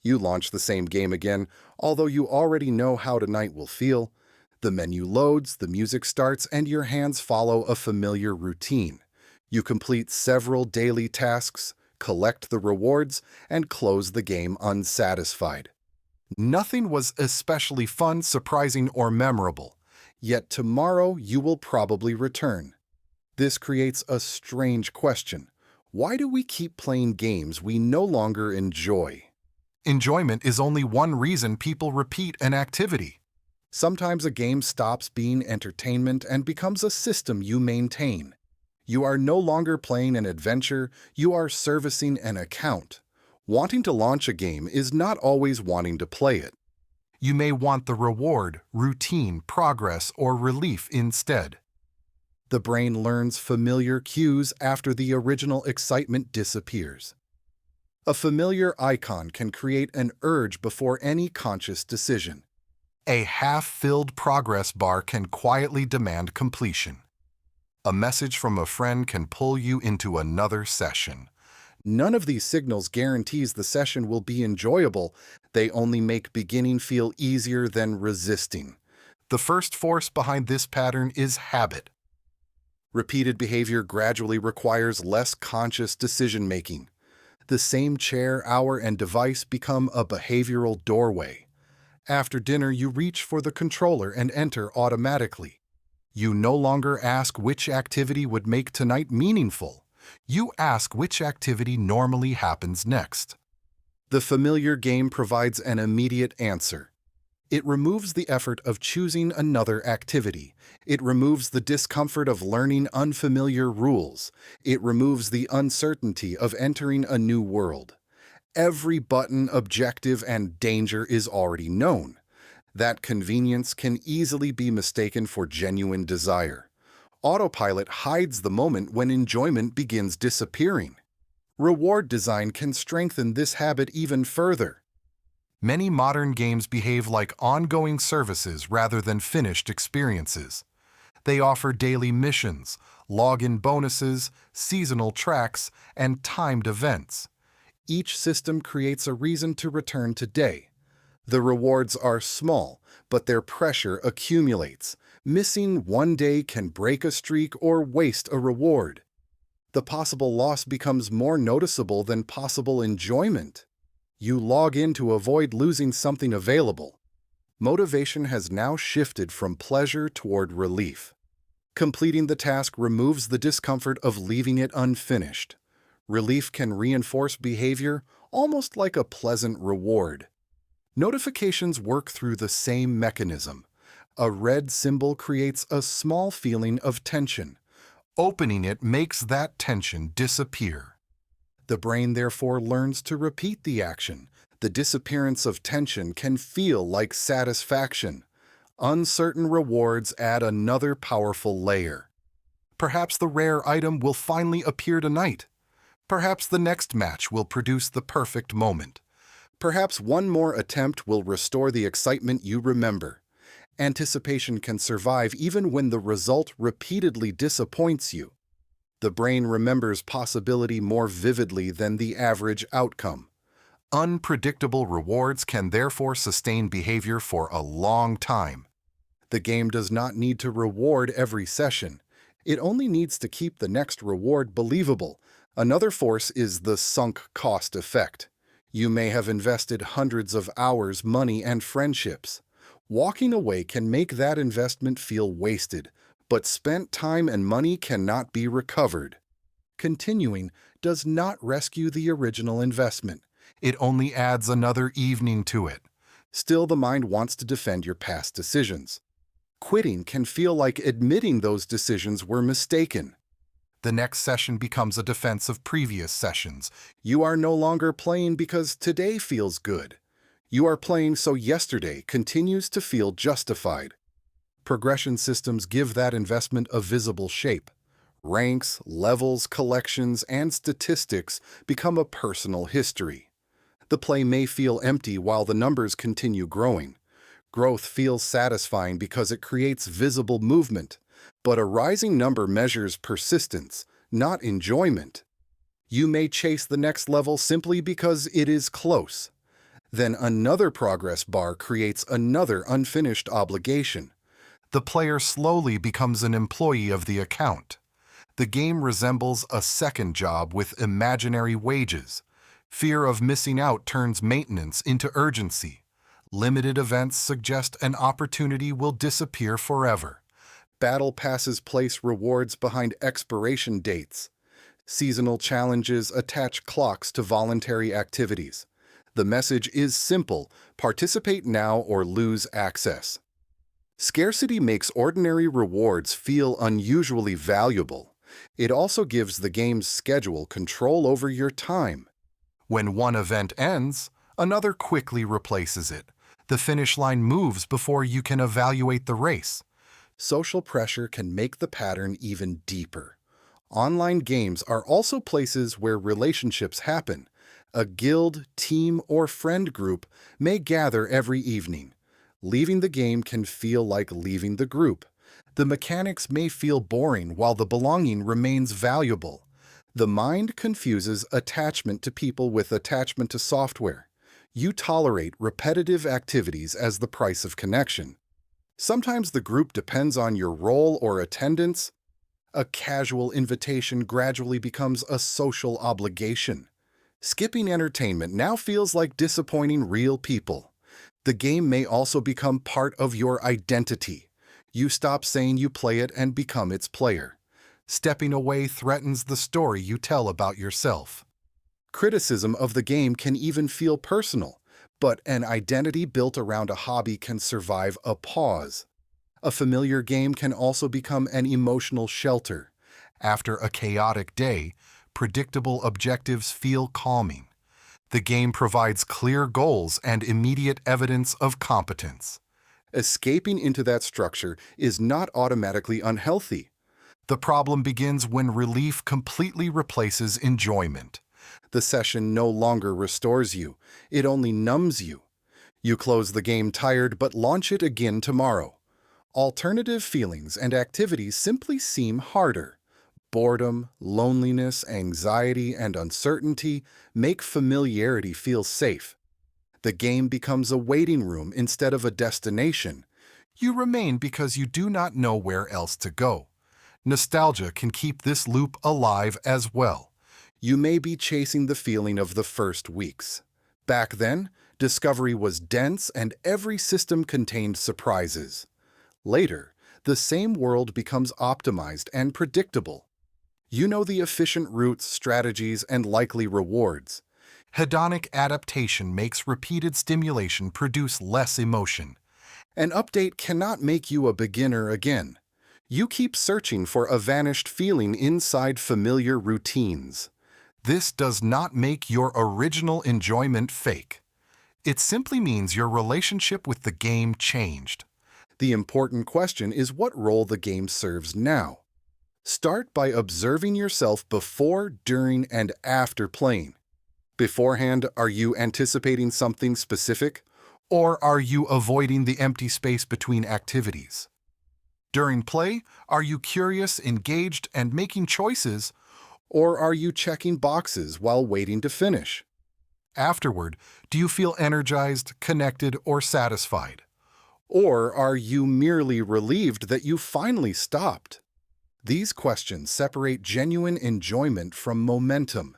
You launch the same game again, although you already know how tonight will feel. The menu loads, the music starts, and your hands follow a familiar routine. You complete several daily tasks, collect the rewards, and close the game unsatisfied. Nothing was especially fun, surprising, or memorable, yet tomorrow you will probably return. This creates a strange question. Why do we keep playing games we no longer enjoy? Enjoyment is only one reason people repeat an activity. Sometimes a game stops being entertainment and becomes a system you maintain. You are no longer playing an adventure, you are servicing an account. Wanting to launch a game is not always wanting to play it. You may want the reward, routine, progress, or relief instead. The brain learns familiar cues after the original excitement disappears. A familiar icon can create an urge before any conscious decision. A half-filled progress bar can quietly demand completion. A message from a friend can pull you into another session. None of these signals guarantees the session will be enjoyable. They only make beginning feel easier than resisting. The first force behind this pattern is habit. Repeated behavior gradually requires less conscious decision-making. The same chair, hour, and device become a behavioral doorway. After dinner, you reach for the controller and enter automatically. You no longer ask which activity would make tonight meaningful. You ask which activity normally happens next. The familiar game provides an immediate answer. It removes the effort of choosing another activity. It removes the discomfort of learning unfamiliar rules. It removes the uncertainty of entering a new world. Every button, objective, and danger is already known. That convenience can easily be mistaken for genuine desire. Autopilot hides the moment when enjoyment begins disappearing. Reward design can strengthen this habit even further. Many modern games behave like ongoing services rather than finished experiences. They offer daily missions, login bonuses, seasonal tracks, and timed events. Each system creates a reason to return today. The rewards are small, but their pressure accumulates. Missing one day can break a streak or waste a reward. The possible loss becomes more noticeable than possible enjoyment. You log in to avoid losing something available. Motivation has now shifted from pleasure toward relief. Completing the task removes the discomfort of leaving it unfinished. Relief can reinforce behavior almost like a pleasant reward. Notifications work through the same mechanism. A red symbol creates a small feeling of tension. Opening it makes that tension disappear. The brain therefore learns to repeat the action. The disappearance of tension can feel like satisfaction. Uncertain rewards add another powerful layer. Perhaps the rare item will finally appear tonight. Perhaps the next match will produce the perfect moment. Perhaps one more attempt will restore the excitement you remember. Anticipation can survive even when the result repeatedly disappoints you. The brain remembers possibility more vividly than the average outcome. Unpredictable rewards can therefore sustain behavior for a long time. The game does not need to reward every session. It only needs to keep the next reward believable. Another force is the sunk cost effect. You may have invested hundreds of hours, money, and friendships. Walking away can make that investment feel wasted, but spent time and money cannot be recovered. Continuing does not rescue the original investment. It only adds another evening to it. Still, the mind wants to defend your past decisions. Quitting can feel like admitting those decisions were mistaken. The next session becomes a defense of previous sessions. You are no longer playing because today feels good. You are playing so yesterday continues to feel justified. Progression systems give that investment a visible shape. Ranks, levels, collections, and statistics become a personal history. The play may feel empty while the numbers continue growing. Growth feels satisfying because it creates visible movement. But a rising number measures persistence, not enjoyment. You may chase the next level simply because it is close. Then another progress bar creates another unfinished obligation. The player slowly becomes an employee of the account. The game resembles a second job with imaginary wages. Fear of missing out turns maintenance into urgency. Limited events suggest an opportunity will disappear forever. Battle passes place rewards behind expiration dates. Seasonal challenges attach clocks to voluntary activities. The message is simple: participate now or lose access. Scarcity makes ordinary rewards feel unusually valuable. It also gives the game's schedule control over your time. When one event ends, another quickly replaces it. The finish line moves before you can evaluate the race. Social pressure can make the pattern even deeper. Online games are also places where relationships happen. A guild, team, or friend group may gather every evening. Leaving the game can feel like leaving the group. The mechanics may feel boring while the belonging remains valuable. The mind confuses attachment to people with attachment to software. You tolerate repetitive activities as the price of connection. Sometimes the group depends on your role or attendance. A casual invitation gradually becomes a social obligation. Skipping entertainment now feels like disappointing real people. The game may also become part of your identity. You stop saying you play it and become its player. Stepping away threatens the story you tell about yourself. Criticism of the game can even feel personal, but an identity built around a hobby can survive a pause. A familiar game can also become an emotional shelter. After a chaotic day, predictable objectives feel calming. The game provides clear goals and immediate evidence of competence. Escaping into that structure is not automatically unhealthy. The problem begins when relief completely replaces enjoyment. The session no longer restores you, it only numbs you. You close the game tired but launch it again tomorrow. Alternative feelings and activities simply seem harder. Boredom, loneliness, anxiety, and uncertainty make familiarity feel safe. The game becomes a waiting room instead of a destination. You remain because you do not know where else to go. Nostalgia can keep this loop alive as well. You may be chasing the feeling of the first weeks. Back then, discovery was dense and every system contained surprises. Later, the same world becomes optimized and predictable. You know the efficient routes, strategies, and likely rewards. Hedonic adaptation makes repeated stimulation produce less emotion. An update cannot make you a beginner again. You keep searching for a vanished feeling inside familiar routines. This does not make your original enjoyment fake. It simply means your relationship with the game changed. The important question is what role the game serves now. Start by observing yourself before, during, and after playing. Beforehand, are you anticipating something specific? Or are you avoiding the empty space between activities? During play, are you curious, engaged, and making choices? Or are you checking boxes while waiting to finish? Afterward, do you feel energized, connected, or satisfied? Or are you merely relieved that you finally stopped? These questions separate genuine enjoyment from momentum.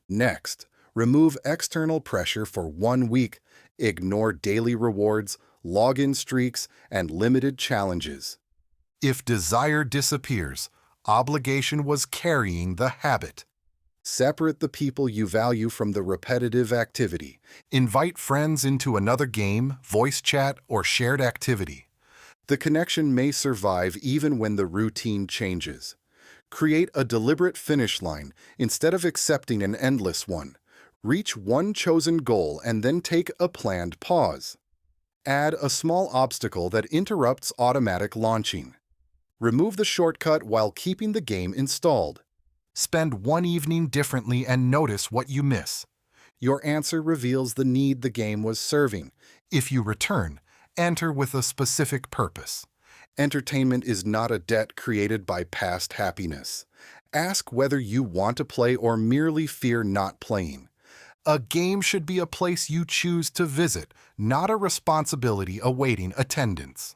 Next, remove external pressure for 1 week. Ignore daily rewards, login streaks, and limited challenges. If desire disappears, obligation was carrying the habit. Separate the people you value from the repetitive activity. Invite friends into another game, voice chat, or shared activity. The connection may survive even when the routine changes. Create a deliberate finish line instead of accepting an endless one. Reach one chosen goal and then take a planned pause. Add a small obstacle that interrupts automatic launching. Remove the shortcut while keeping the game installed. Spend one evening differently and notice what you miss. Your answer reveals the need the game was serving. If you return, enter with a specific purpose. Entertainment is not a debt created by past happiness. Ask whether you want to play or merely fear not playing. A game should be a place you choose to visit, not a responsibility awaiting attendance.